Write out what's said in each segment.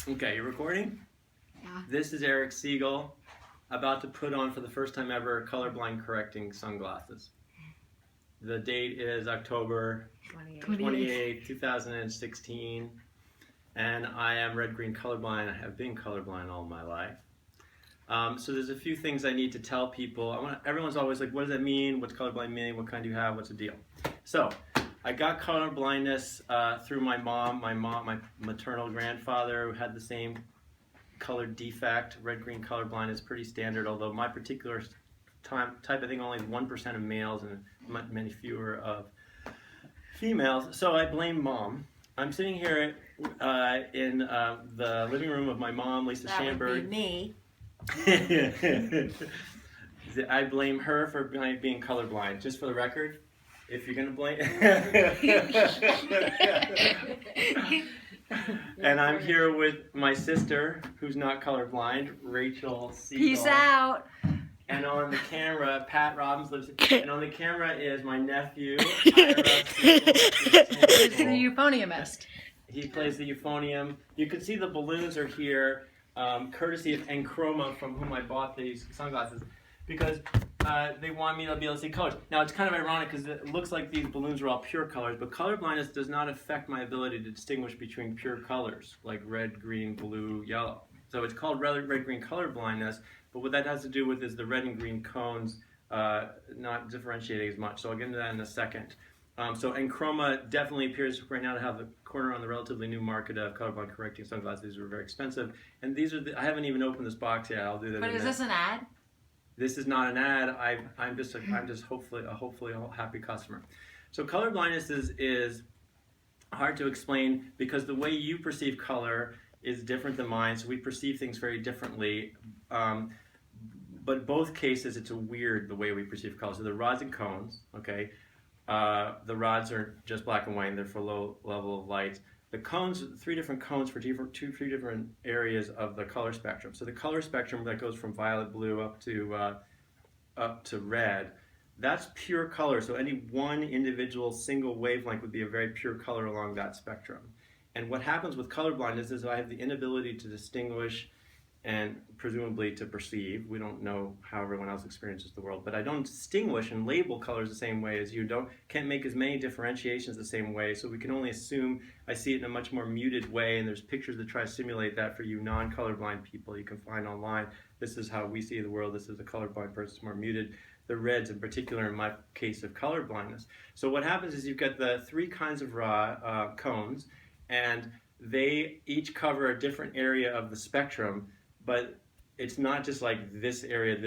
Okay, you recording? Yeah. This is Eric Siegel, about to put on for the first time ever colorblind correcting sunglasses. The date is October 28, 2016, and I am red-green colorblind. I have been colorblind all my life. So there's a few things I need to tell people. Everyone's always like, what does that mean? What's colorblind mean? What kind do you have? What's the deal? So I got color blindness through my mom. My maternal grandfather had the same color defect. Red-green colorblind is pretty standard, although my particular type, I think only 1% of males and many fewer of females. So I blame mom. I'm sitting here in the living room of my mom, Lisa Schamberg. That would be me. I blame her for being colorblind. Just for the record, if you're gonna blame. And I'm here with my sister, who's not colorblind, Rachel Siegel. Peace out. And on the camera, Pat Robbins lives. And on the camera is my nephew, Ira Siegel. He's the euphoniumist. He plays the euphonium. You can see the balloons are here, courtesy of Enchroma, from whom I bought these sunglasses, because they want me to be able to see colors. Now, it's kind of ironic because it looks like these balloons are all pure colors, but color blindness does not affect my ability to distinguish between pure colors, like red, green, blue, yellow. So it's called red-green color blindness, but what that has to do with is the red and green cones not differentiating as much. So I'll get into that in a second. So Enchroma definitely appears right now to have a corner on the relatively new market of colorblind correcting sunglasses. These are very expensive, and these are I haven't even opened this box yet. I'll do that. But is this an ad? This is not an ad. I'm just hopefully a happy customer. So color blindness is hard to explain because the way you perceive color is different than mine. So we perceive things very differently. But both cases, it's the way we perceive color. So the rods and cones, okay. The rods are just black and white, and they're for low level of light. The cones, three different cones for three different areas of the color spectrum. So the color spectrum that goes from violet, blue up to red, that's pure color. So any one individual single wavelength would be a very pure color along that spectrum. And what happens with color blindness is I have the inability to distinguish and presumably to perceive. We don't know how everyone else experiences the world, but I don't distinguish and label colors the same way as you. Can't make as many differentiations the same way, so we can only assume I see it in a much more muted way, and there's pictures that try to simulate that for you non-colorblind people you can find online. This is how we see the world. This is a colorblind person, more muted. The reds in particular in my case of color blindness. So what happens is you've got the three kinds of cones, and they each cover a different area of the spectrum. But it's not just like this area.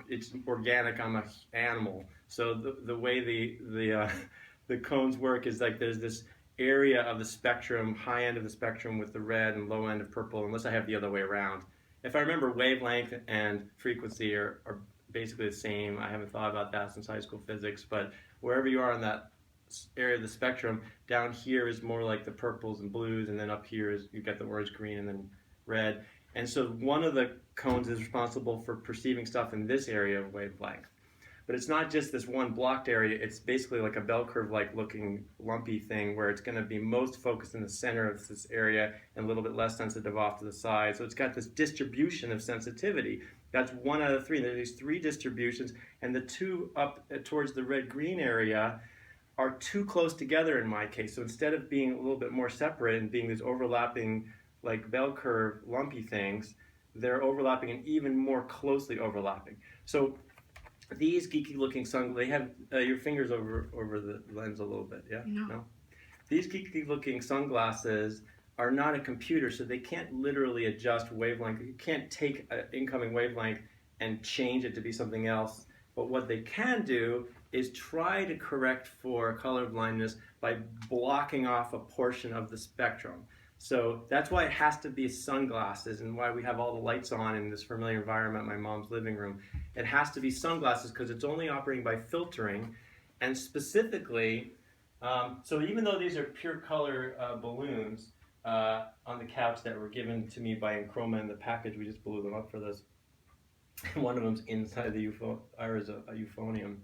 It's organic. I'm an animal. So the way the cones work is like there's this area of the spectrum, high end of the spectrum with the red and low end of purple, unless I have the other way around. If I remember, wavelength and frequency are basically the same. I haven't thought about that since high school physics, but wherever you are on that area of the spectrum, down here is more like the purples and blues, and then up here is you've got the orange, green, and then red. And so one of the cones is responsible for perceiving stuff in this area of wavelength. But it's not just this one blocked area, it's basically like a bell curve-like looking lumpy thing where it's going to be most focused in the center of this area and a little bit less sensitive off to the side. So it's got this distribution of sensitivity. That's one out of three. There's these three distributions, and the two up towards the red-green area are too close together in my case. So instead of being a little bit more separate and being these overlapping like bell curve lumpy things, they're overlapping and even more closely overlapping. So these geeky looking sunglasses, they have your fingers over the lens a little bit, yeah? No? These geeky looking sunglasses are not a computer, so they can't literally adjust wavelength. You can't take an incoming wavelength and change it to be something else. But what they can do is try to correct for color blindness by blocking off a portion of the spectrum. So that's why it has to be sunglasses, and why we have all the lights on in this familiar environment, my mom's living room. It has to be sunglasses because it's only operating by filtering, and specifically, so even though these are pure color balloons on the couch that were given to me by Enchroma in the package, we just blew them up for this. One of them's inside the Ira's a euphonium.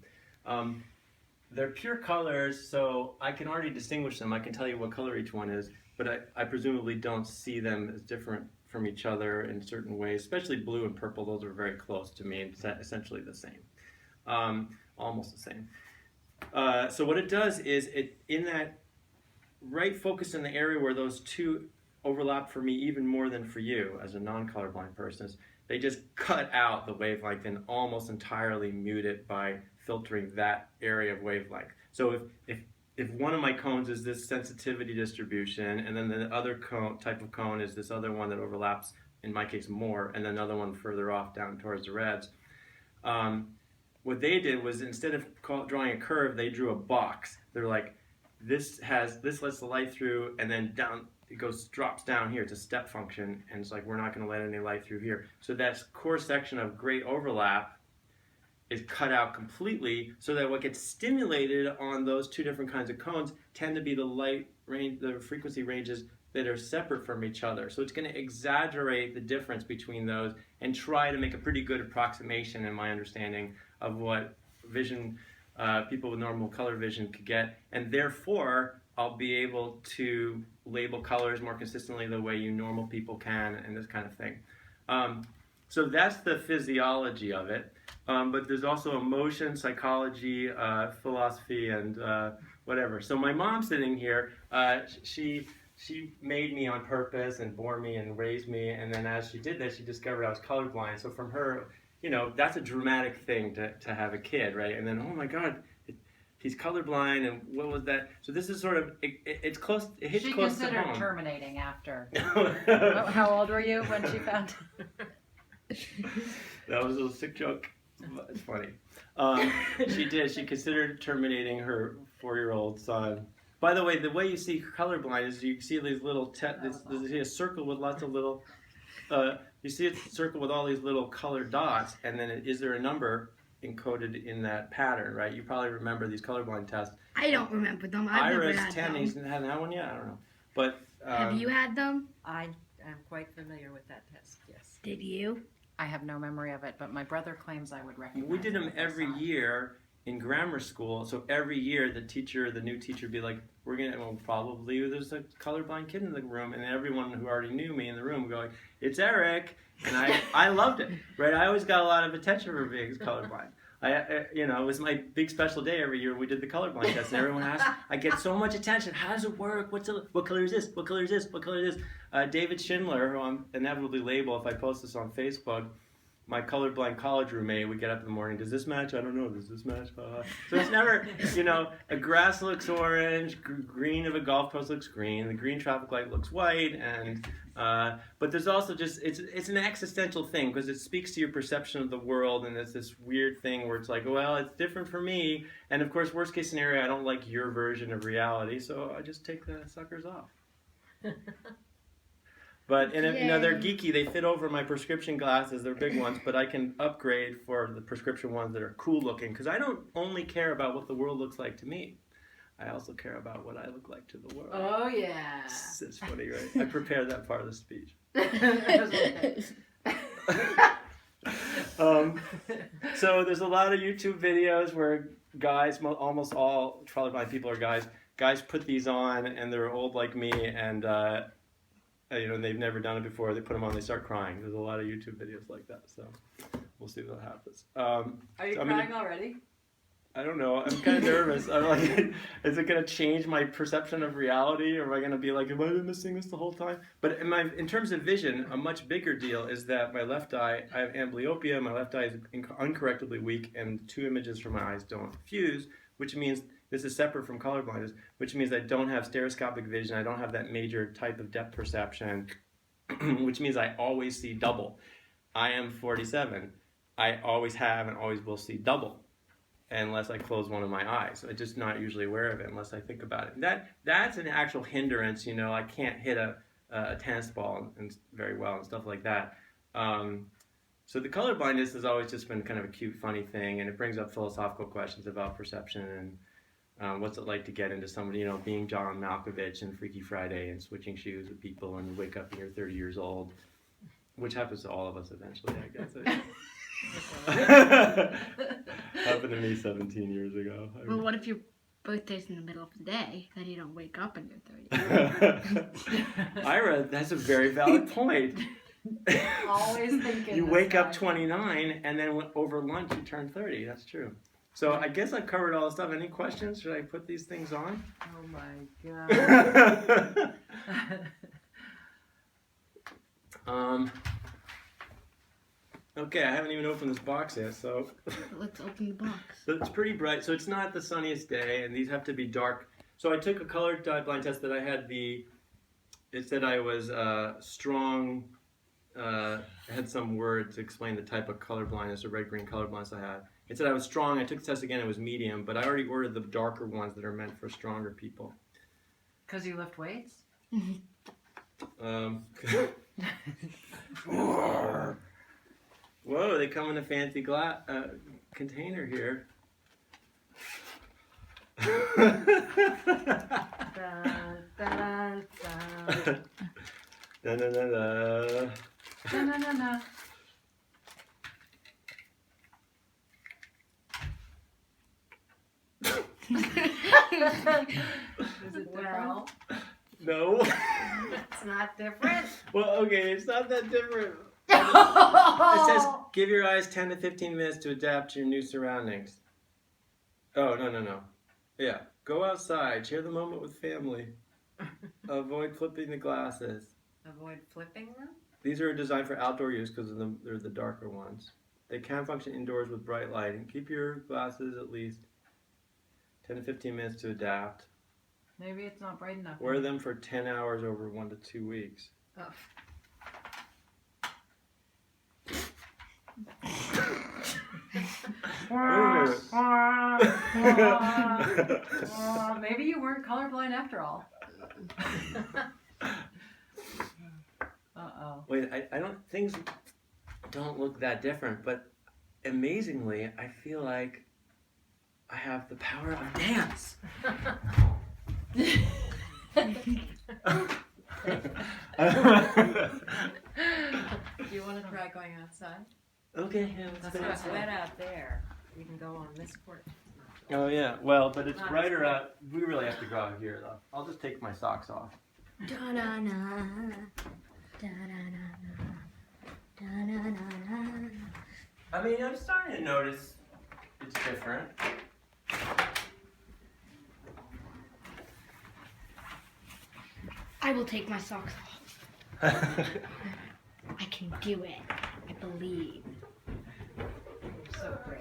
They're pure colors, so I can already distinguish them. I can tell you what color each one is. but I presumably don't see them as different from each other in certain ways, especially blue and purple. Those are very close to me, it's essentially the same, almost the same. So what it does is in that right focus in the area where those two overlap for me even more than for you as a non-colorblind person, is they just cut out the wavelength and almost entirely mute it by filtering that area of wavelength. So if one of my cones is this sensitivity distribution, and then the other type of cone is this other one that overlaps, in my case, more, and then another one further off down towards the reds, what they did was, instead of drawing a curve, they drew a box. They're like, this lets the light through, and then down it drops down here. It's a step function, and it's like, we're not going to let any light through here. So that core section of great overlap is cut out completely, so that what gets stimulated on those two different kinds of cones tend to be the light range, the frequency ranges that are separate from each other. So it's going to exaggerate the difference between those and try to make a pretty good approximation, in my understanding, of what vision people with normal color vision could get, and therefore I'll be able to label colors more consistently the way you normal people can, and this kind of thing. So that's the physiology of it. But there's also emotion, psychology, philosophy, and whatever. So my mom sitting here, she made me on purpose and bore me and raised me, and then as she did that, she discovered I was colorblind. So from her, that's a dramatic thing to have a kid, right? And then, oh my God, he's colorblind, and what was that? So this is sort of, it's close, it hits she close to home. She considered terminating after. How old were you when she found That was a sick joke. It's funny. She did. She considered terminating her 4-year-old son. By the way you see colorblind is you see these little, you see a circle with lots of little, you see a circle with all these little colored dots, and then is there a number encoded in that pattern, right? You probably remember these colorblind tests. I don't remember them. I've Iris, never had 10, them. he's had that one yet? I don't know. But Have you had them? I am quite familiar with that test, yes. Did you? I have no memory of it, but my brother claims I would recognize we did them it if I every saw it. year in grammar school. So every year the new teacher would be like, probably there's a colorblind kid in the room, and everyone who already knew me in the room would go like, it's Eric, and I loved it, right? I always got a lot of attention for being colorblind. It was my big special day every year. We did the colorblind test, and everyone asked. I get so much attention. How does it work? What color is this? What color is this? What color is this? David Schindler, who I'm inevitably label if I post this on Facebook, my colorblind college roommate would get up in the morning. Does this match? I don't know. Does this match? So it's never, a grass looks orange, green of a golf post looks green, the green traffic light looks white, and but there's also just it's an existential thing because it speaks to your perception of the world, and it's this weird thing where it's like, well, it's different for me, and of course, worst case scenario, I don't like your version of reality, so I just take the suckers off. But they're geeky. They fit over my prescription glasses. They're big ones, but I can upgrade for the prescription ones that are cool looking because I don't only care about what the world looks like to me. I also care about what I look like to the world. Oh, yeah. It's funny, right? I prepared that part of the speech. So there's a lot of YouTube videos where guys, almost all colorblind people are guys. Guys put these on, and they're old like me, and they've never done it before. They put them on, they start crying. There's a lot of YouTube videos like that, so we'll see what happens. Are you crying already? I don't know. I'm kind of nervous. I'm like, is it going to change my perception of reality, or am I going to be like, have I been missing this the whole time? But in terms of vision, a much bigger deal is that my left eye, I have amblyopia. My left eye is uncorrectably weak, and 2 images from my eyes don't fuse, which means this is separate from colorblindness, which means I don't have stereoscopic vision. I don't have that major type of depth perception, which means I always see double. I am 47. I always have and always will see double unless I close one of my eyes. I'm just not usually aware of it unless I think about it. That's an actual hindrance. I can't hit a tennis ball and very well and stuff like that. So the colorblindness has always just been kind of a cute, funny thing, and it brings up philosophical questions about perception and what's it like to get into somebody, being John Malkovich and Freaky Friday and switching shoes with people and you wake up and you're 30 years old, which happens to all of us eventually, I guess. Happened to me 17 years ago. Well, what if you birthday's in the middle of the day, then you don't wake up and you're 30. Ira, that's a very valid point. Always thinking. You this wake up guy. 29 and then over lunch you turn 30. That's true. So I guess I've covered all the stuff. Any questions? Should I put these things on? Oh my god. Okay, I haven't even opened this box yet, so Let's open the box. so it's pretty bright. So it's not the sunniest day, and these have to be dark. So I took a color blind test that I had it said I was strong, had some word to explain the type of color blindness or red-green color blindness I had. It said I was strong. I took the test again, it was medium, but I already ordered the darker ones that are meant for stronger people. Because you lift weights? Whoa, they come in a fancy glass container here. Dun, dun, dun, dun. Da, da, da, da. No, no, no, no. Is it well? No. It's not different. Well, okay, it's not that different. It says, give your eyes 10 to 15 minutes to adapt to your new surroundings. Oh, no. Yeah. Go outside. Share the moment with family. Avoid flipping the glasses. Avoid flipping them? These are designed for outdoor use because they're the darker ones. They can function indoors with bright lighting. Keep your glasses at least 10 to 15 minutes to adapt. Maybe it's not bright enough. Wear them for 10 hours over 1 to 2 weeks. Oh. Maybe you weren't colorblind after all. Uh-oh. Wait, I don't, things don't look that different, but amazingly, I feel like I have the power of dance. You want to try going outside? Okay, yeah, let's It's go not outside. wet out there. You can go on this porch. Oh yeah, well, but it's Not brighter as out. We really have to go out here though. I'll just take my socks off. Da-na-na. Da-na-na-na. Da-na-na-na. I mean, I'm starting to notice it's different. I will take my socks off. I can do it. I believe. You're so brave.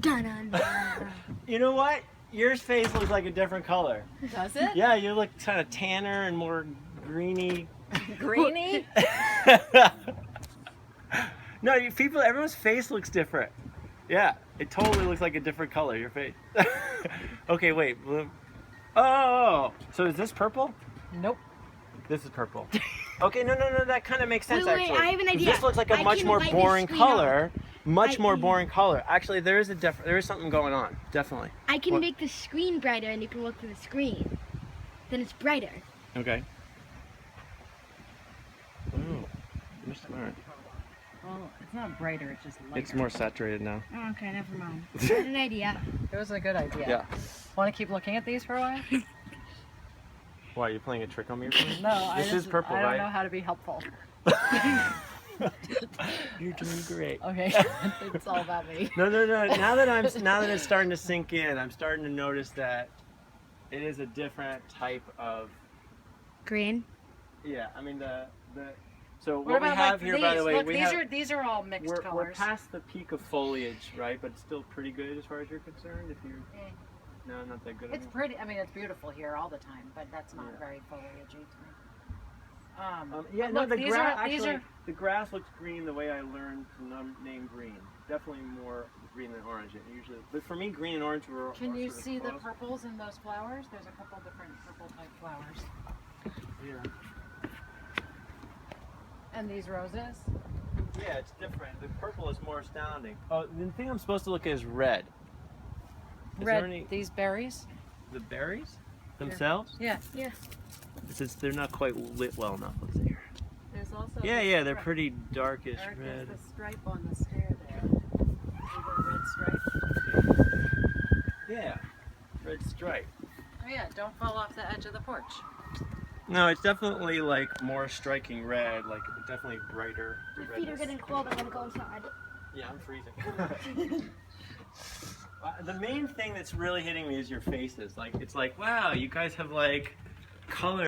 Da-na-na. You know what? Your face looks like a different color. Does it? Yeah, you look kind of tanner and more greeny. Greeny? No, people, everyone's face looks different. Yeah, it totally looks like a different color, your face. Okay, wait. Oh, so is this purple? Nope. This is purple. Okay, no, that kind of makes sense, Wait, actually. I have an 'Cause idea. This looks like a I much can more light this boring screen color. Much I- more boring color. Actually, there is something going on, definitely. I can What? make the screen brighter and you can look through the screen. Then it's brighter. Okay. Oh, you're smart. Well, it's not brighter, it's just lighter. It's more saturated now. Oh, okay, never mind. I had an idea. It was a good idea. Yeah. Want to keep looking at these for a while? Why, are you playing a trick on me or something? No, This is purple, I don't right? know how to be helpful. You're doing great. Okay, it's all about me. No. Now that it's starting to sink in, I'm starting to notice that it is a different type of. Green. Yeah, I mean So What what we about have like here, these? by the way, Look, we these have. are these are all mixed We're colors. past the peak of foliage, right? But it's still pretty good as far as you're concerned. If you're no, not that good. It's pretty. I mean, it's beautiful here all the time, but that's not Yeah. very foliagey to me. Yeah, but no, look, the these grass are- these actually. are- The grass looks green the way I learned to name green. Definitely more green than orange. It usually, but for me, green and orange were. Can are you sort of see the close. purples in those flowers? There's a couple different purple type flowers. Yeah. And these roses. Yeah, it's different. The purple is more astounding. Oh, the thing I'm supposed to look at is red. Is Red. there any These berries. the berries? themselves? Yeah. Yeah. Since they're not quite lit well enough. Let's see here. There's also Yeah, the yeah, they're stripe. pretty darkish Eric, red. there's the stripe on the stair there. See the red stripe? Yeah, red stripe. Oh yeah, don't fall off the edge of the porch. No, it's definitely like more striking red, like definitely brighter. My feet are redness. getting cold. I'm gonna go inside. Yeah, I'm freezing. The main thing that's really hitting me is your faces. Like, it's like, wow, you guys have like color.